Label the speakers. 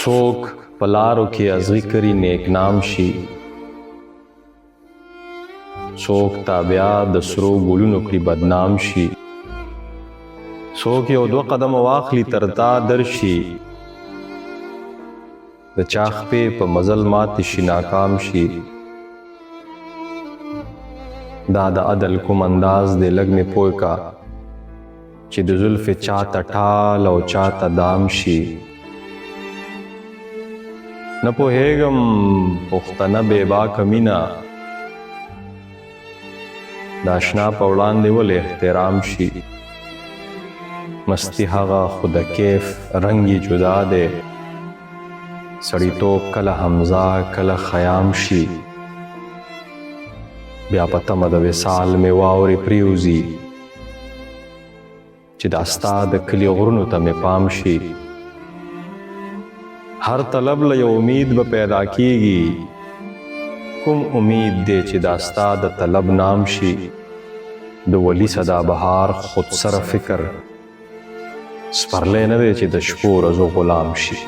Speaker 1: څوک په لارو کې ازغي کری نیک نام شي، څوک تابعه د سرو ګلونو کړي بدنام شي، څوک یو دوه قدم واخلي تر تا درشي، د چا خپې په مزل ماتې شي ناکام شي. دا د عدل کوم انداز دی لږ مې پوه کا، چې د زلفې چاته ټال او چاته دام شي. نه پوهېږم پښتنه بې باکه مینه، د اشنا په وړاندې ولې احترام شي. مستی هغه خو د کیف رنګ یې جدا دی، سړیتوب کله حمزه کله خیام شي. بیا په تمه د وصال مې واورې پریوزي، چې دا ستا د کلي غرونو ته مې پام شي. هر طلب له یو امید به پیدا کیږي، کوم امید دی چې دا ستا د طلب نام شي. د ولی صدا بهار خود سره فکر، سپرلی نه دی چې د شپو ورځو غلام شي.